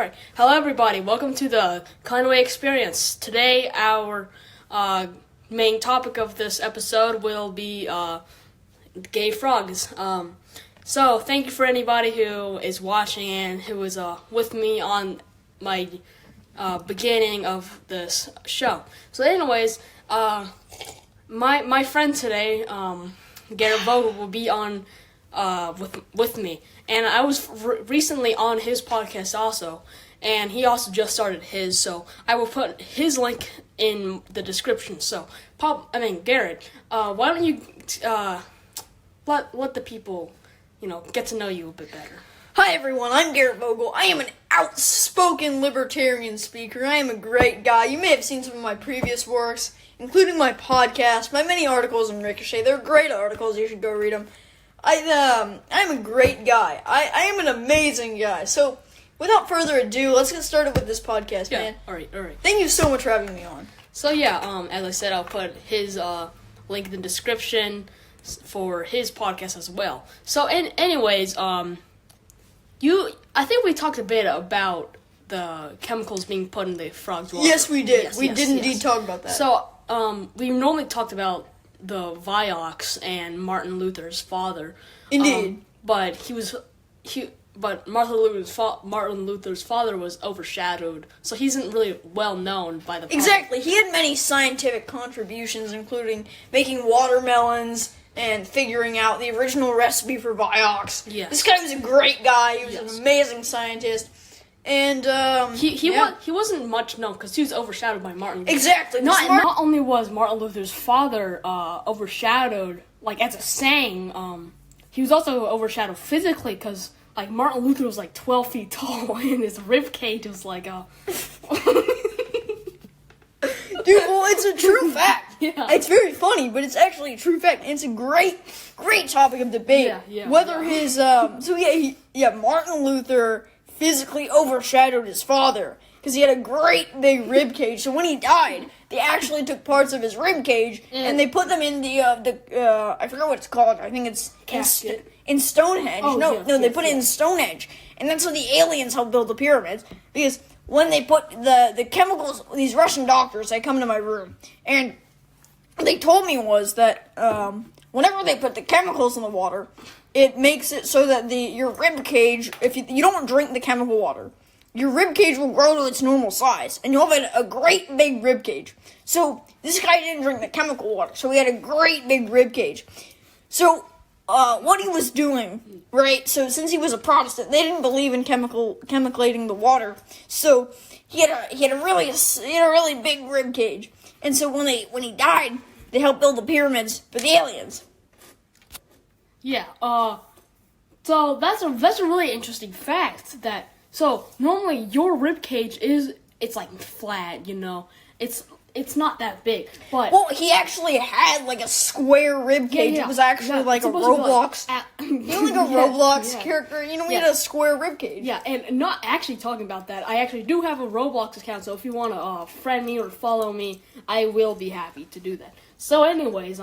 Alright, hello everybody, welcome to the Conway Experience. Today our main topic of this episode will be gay frogs. So thank you for anybody who is watching and who was with me on my beginning of this show. So anyways, my friend today, Garret Vogel, will be on with me, and I was recently on his podcast also, and he also just started his, so I will put his link in the description. So, Garret, why don't you let the people, get to know you a bit better. Hi everyone, I'm Garret Vogel. I am an outspoken libertarian speaker. I am a great guy. You may have seen some of my previous works, including my podcast, my many articles in Ricochet. They're great articles. You should go read them. I'm a great guy. I am an amazing guy. So, without further ado, let's get started with this podcast, man. All right. Thank you so much for having me on. So as I said, I'll put his link in the description for his podcast as well. So, anyways, I think we talked a bit about the chemicals being put in the frog's water. Yes, we did. We did indeed talk about that. So, we normally talked about the Vioxx and Martin Luther's father. Indeed. But Martin Luther's father was overshadowed, so he isn't really well known by the public. Exactly. He had many scientific contributions, including making watermelons and figuring out the original recipe for Vioxx. Yes. This guy was a great guy. He was an amazing scientist. And he wasn't much known because he was overshadowed by Martin Luther. Exactly. Not only was Martin Luther's father overshadowed, like as a saying, he was also overshadowed physically because Martin Luther was 12 feet tall and his rib cage was Dude, well, it's a true fact. Yeah. It's very funny, but it's actually a true fact. And it's a great topic of debate. Martin Luther physically overshadowed his father because he had a great big rib cage. So when he died, they actually took parts of his rib cage and they put them in the I forgot what it's called. I think it's in Stonehenge. They put it in Stonehenge, and that's how the aliens helped build the pyramids. Because when they put the chemicals, these Russian doctors, they come to my room, and what they told me was that whenever they put the chemicals in the water, it makes it so that your rib cage, if you don't drink the chemical water, your rib cage will grow to its normal size, and you'll have a great big rib cage. So this guy didn't drink the chemical water, so he had a great big rib cage. So what he was doing, right? So since he was a Protestant, they didn't believe in chemicalating the water. So he had a really big rib cage, and so when he died, they helped build the pyramids for the aliens. Yeah, so that's a really interesting fact so normally your rib cage it's flat, it's not that big, but... Well, he actually had a square rib cage. Yeah. It was actually like a Roblox, Roblox character, we had a square rib cage. Yeah, and not actually talking about that, I actually do have a Roblox account, so if you want to friend me or follow me, I will be happy to do that. So anyways,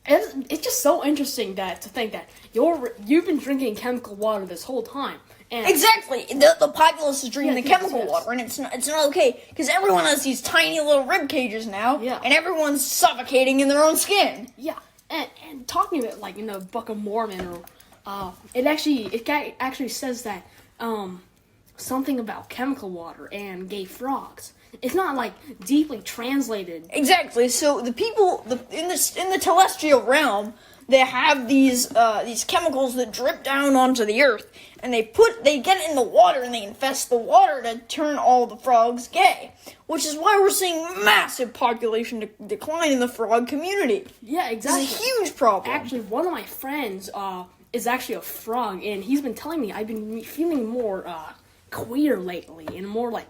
it's just so interesting to think that you've been drinking chemical water this whole time. And exactly, the populace is drinking the chemical water, and it's not okay because everyone has these tiny little rib cages now, and everyone's suffocating in their own skin. Yeah, and talking about in the Book of Mormon, or it actually says that something about chemical water and gay frogs. It's not deeply translated. Exactly. So the people in the telestial realm, they have these chemicals that drip down onto the earth, and they get it in the water and they infest the water to turn all the frogs gay, which is why we're seeing massive population decline in the frog community. Yeah, exactly. It's a huge problem. Actually, one of my friends is actually a frog, and he's been telling me I've been feeling more queer lately and more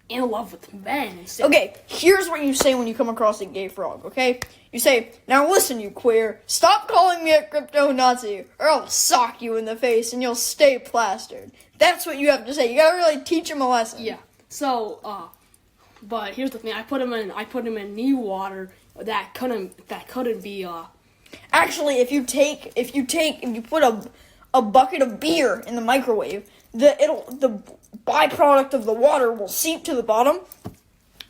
in love with men. Okay, here's what you say when you come across a gay frog, okay? You say, "Now listen, you queer, stop calling me a crypto-Nazi, or I'll sock you in the face and you'll stay plastered." That's what you have to say. You gotta really teach him a lesson. Yeah. So, but here's the thing: I put him in new water that couldn't be. Actually, if you put a bucket of beer in the microwave, the byproduct of the water will seep to the bottom.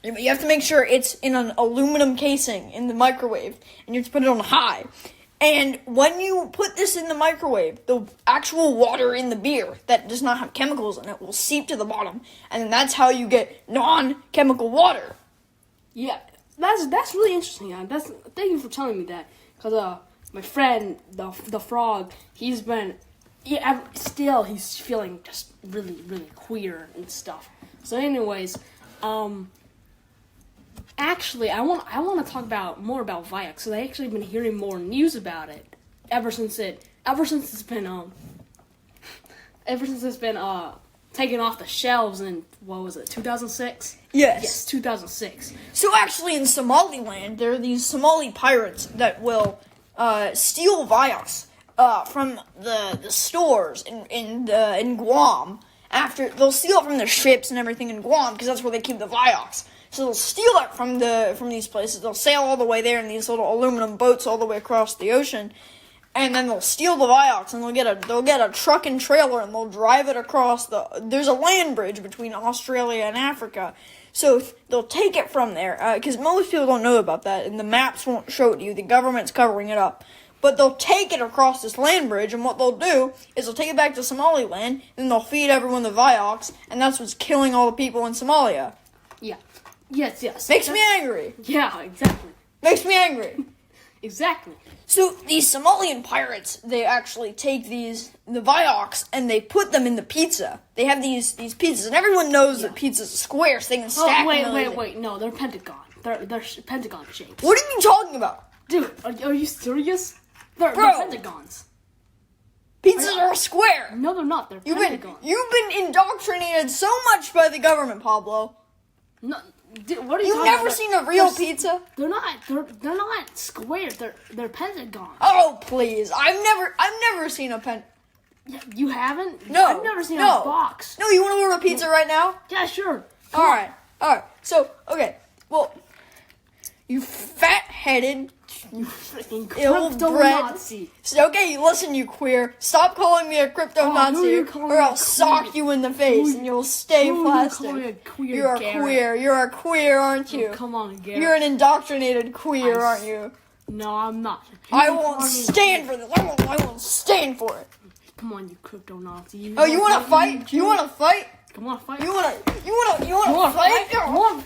You have to make sure it's in an aluminum casing in the microwave, and you have to put it on high. And when you put this in the microwave, the actual water in the beer that does not have chemicals in it will seep to the bottom, and then that's how you get non-chemical water. Yeah, that's really interesting. Thank you for telling me that, because my friend, the frog, he's feeling just really, really queer and stuff. So anyways, actually, I want to talk more about Vioxx, because I actually been hearing more news about it ever since it's been taken off the shelves in, what was it, 2006? Yes, 2006. So actually, in Somaliland, there are these Somali pirates that will steal Vioxx from the stores in Guam. After they'll steal it from the ships and everything in Guam, because that's where they keep the Vioxx. So they'll steal it from these places. They'll sail all the way there in these little aluminum boats all the way across the ocean, and then they'll steal the Vioxx, and they'll get a truck and trailer, and they'll drive it across there's a land bridge between Australia and Africa. So they'll take it from there, because most people don't know about that, and the maps won't show it to you. The government's covering it up. But they'll take it across this land bridge, and what they'll do is they'll take it back to Somaliland, and they'll feed everyone the Vioxx, and that's what's killing all the people in Somalia. Yeah. Yes. Makes me angry. Yeah, exactly. Makes me angry. Exactly. So these Somalian pirates, they actually take the Vioxx, and they put them in the pizza. They have these pizzas, and everyone knows that pizza's a square, so they can stack them. Wait. No, they're pentagon. They're pentagon shaped. What are you talking about? Dude, are you serious? They're pentagons. Pizzas are a square. No, they're not. They're pentagons. You've been indoctrinated so much by the government, Pablo. No, dude, what are you You've talking never about? seen a real pizza? They're not. They're not squares. They're pentagons. Oh please! I've never seen a pen. You haven't? No. I've never seen a box. No, you want to order a pizza right now? Yeah, sure. All right. So okay. Well, you fat-headed. You freaking ill-bred crypto-Nazi. Okay, listen, you queer. Stop calling me a crypto-Nazi, or I'll sock you in the face and you'll stay plastic. You're a queer. You're a queer, aren't you? Oh, come on, Garret. You're an indoctrinated queer, aren't you? No, I'm not. I won't stand for this. I won't stand for it. Come on, you crypto-Nazi. You want to fight? You want to fight? Come on, fight. You want to fight? Come on.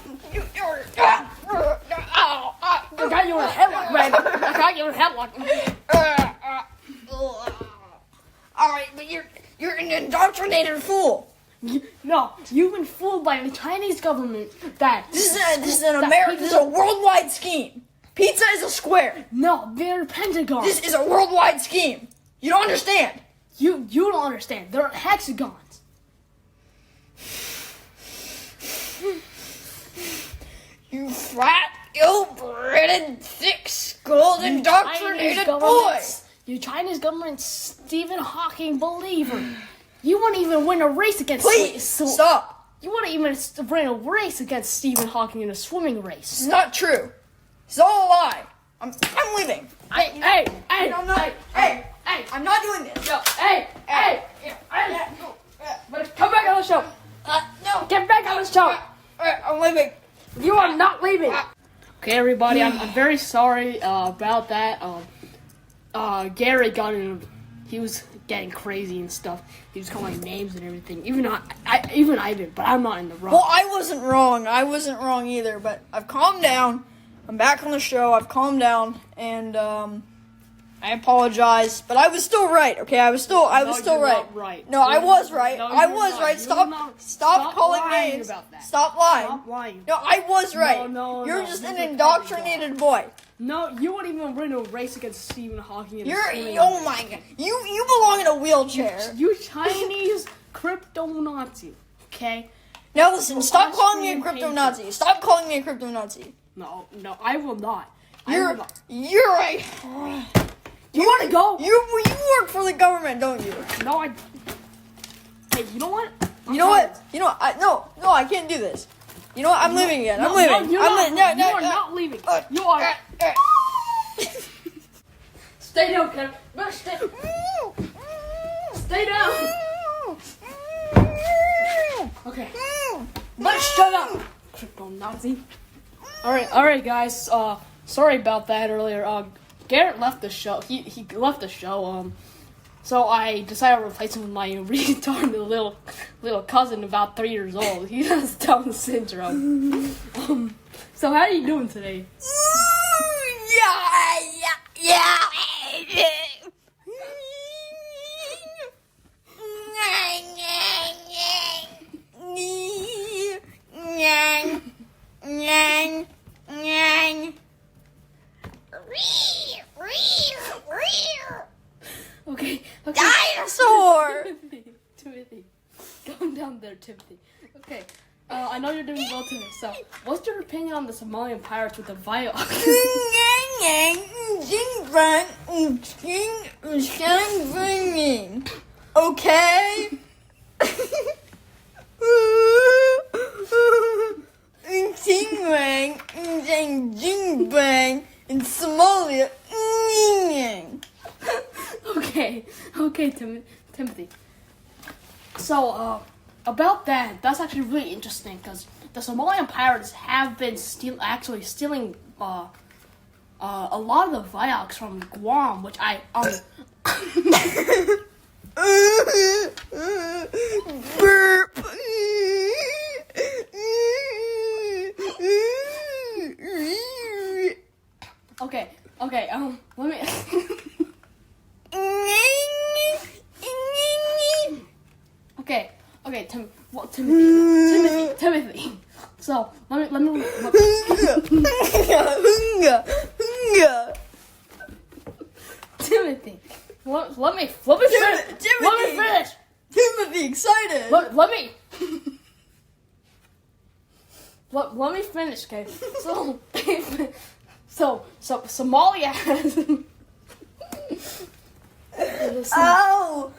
I got you in a headlock, man. I got you in a headlock. All right, but you're an indoctrinated fool. No, you've been fooled by the Chinese government. This is a worldwide scheme. Pizza is a square. No, they're pentagons. This is a worldwide scheme. You don't understand. You don't understand. They're hexagons. You fat, ill-bred, thick-skulled, indoctrinated boy! You Chinese government Stephen Hawking believer. You won't even win a race against... Please, stop! You won't even win a race against Stephen Hawking in a swimming race. It's not true. It's all a lie. I'm leaving. Hey! I'm not doing this. No, hey! Come back on the show. No. Get back on the show. I'm leaving. You are not leaving. Okay, everybody, I'm very sorry about that. Garret he was getting crazy and stuff. He was calling names and everything. Even I did, but I'm not in the wrong. Well, I wasn't wrong either, but I've calmed down. I'm back on the show. I've calmed down, and I apologize, but I was still right. Okay, I was still right. No, I was right. No, I was right. Stop calling lying names. about that. Stop lying. Stop lying. No, I was right. No, You're just an indoctrinated boy. No, you won't even win a race against Stephen Hawking. Oh my god. You belong in a wheelchair. You Chinese crypto-Nazi. Okay? Now listen, stop calling me a crypto-Nazi. Stop calling me a crypto-Nazi. No, I will not. You're a... You want to go? You work for the government, don't you? No, I... Hey, you know what? No, I can't do this. You know what? I'm leaving again. I'm leaving. You are not leaving. You are... Stay down, Kevin. Stay down. Okay. But shut up, crypto Nazi. All right, guys. Sorry about that earlier. Garret left the show. He left the show. So I decided to replace him with my retarded little cousin, about 3 years old. He has Down syndrome. So how are you doing today? Okay. Dinosaur! Timothy. Calm down there, Timothy. Okay. I know you're doing well today, so what's your opinion on the Somalian pirates with the Vioxx? Okay? In Somalia. Okay, Timothy. So, about that's actually really interesting because the Somalian pirates have been stealing a lot of the Vioxx from Guam, which Burp. Okay, let me. Okay, Timothy. So let me. Timothy, let me finish. Timothy, excited. Let me finish, okay? So Somalia has. Ow!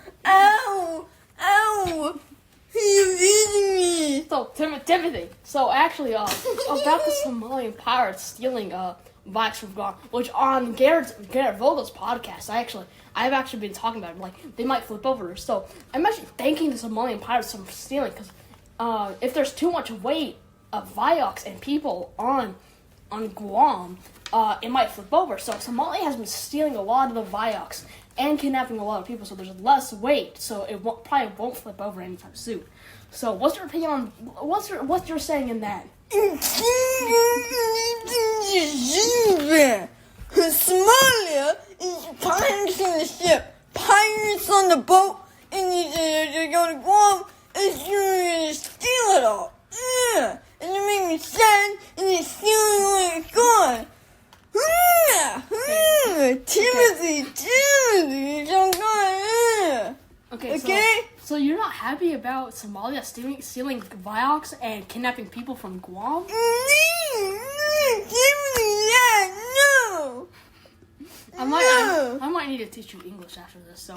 You're eating me. So Timothy. So actually, about the Somalian pirates stealing Vioxx from Guam, which on Garret Vogel's podcast, I've actually been talking about it, like they might flip over. So I'm actually thanking the Somalian pirates for stealing, because if there's too much weight of Vioxx and people on Guam, it might flip over. So Somalia has been stealing a lot of the Vioxx and kidnapping a lot of people, so there's less weight, so it probably won't flip over anytime soon. So what's your opinion on what's your saying in that? Somalia is pirates on the ship, pirates on the boat, and they're going to Guam, and you're going to steal it all. And they make me sad, and they're stealing all it's gone. Timothy, so good. Okay. So you're not happy about Somalia stealing Vioxx and kidnapping people from Guam? No. I might need to teach you English after this. So.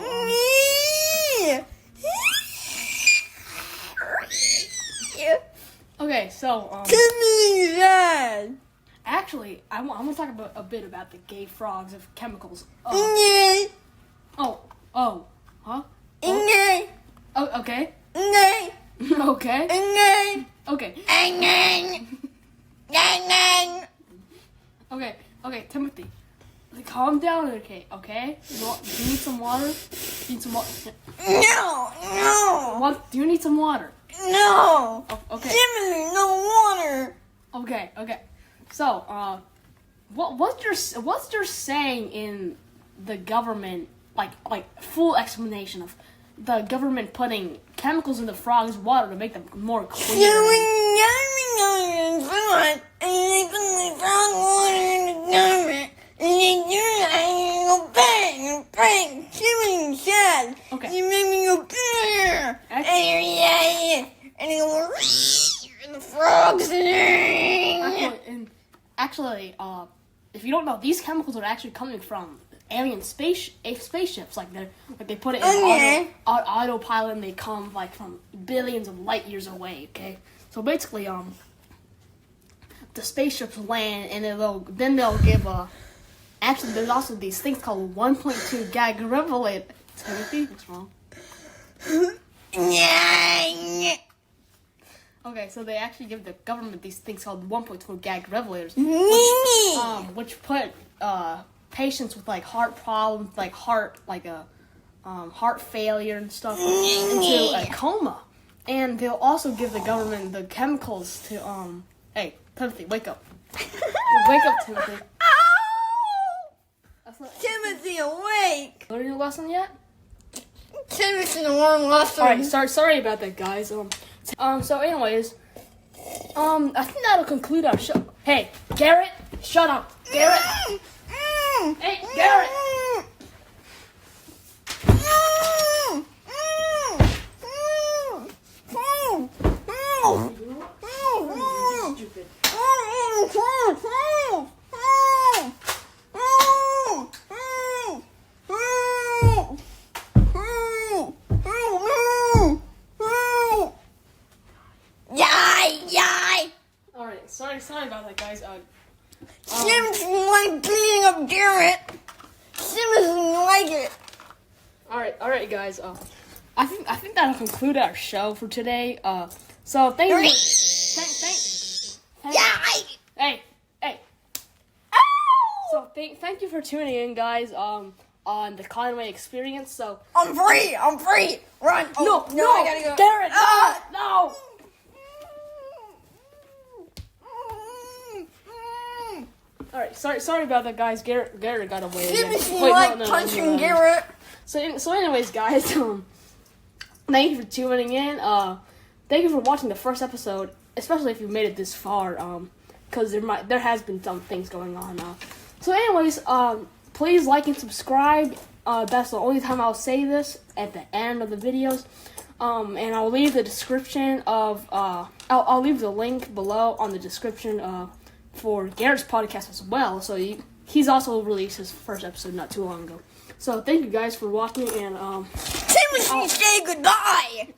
Okay, so. Timmy's dad. Actually, I want to talk a bit about the gay frogs of chemicals. Huh? Okay. Okay, Timothy. Calm down, okay? Do you need some water? No. Do you need some water? No. Okay. Timothy, no water. Okay. So, what's your saying in the government, like full explanation of the government putting chemicals in the frogs' water to make them more clean? Okay. You made me go and the frogs. Actually, if you don't know, these chemicals are actually coming from alien spaceships. Like they put it in autopilot, and they come like from billions of light years away. Okay, so basically, the spaceships land, and they'll give a. Actually, there's also these things called 1.2 gag-rivalent. Timothy, what's wrong? Okay, so they actually give the government these things called 1.4 gag revelators, which put patients with like heart problems, like heart failure and stuff into a coma. And they'll also give the government the chemicals to hey, Timothy, wake up. Wake up, Timothy. Timothy, awake! Learned your lesson yet? Timothy, learn lesson. Alright, sorry about that, guys. So anyways, I think that'll conclude our show. Hey, Garret, shut up. Garret! Hey, Garret! Stupid. Alright, sorry about that, guys. Sim doesn't like beating up Garret. Sim doesn't like it. Alright, guys. I think that'll conclude our show for today. So thank you. Hey. So thank you for tuning in, guys. On the Conway Experience. So I'm free. Run. No, I gotta go. Garret, no. Alright, sorry about that, guys. Garret got away again. Timothy punching Garret. So anyways, guys, thank you for tuning in. Thank you for watching the first episode, especially if you made it this far. Because there has been some things going on. So anyways, please like and subscribe. That's the only time I'll say this at the end of the videos. And I'll leave the description of I'll leave the link below on the description for Garrett's podcast as well. So he's also released his first episode not too long ago. So thank you guys for watching, and Timothy, say goodbye.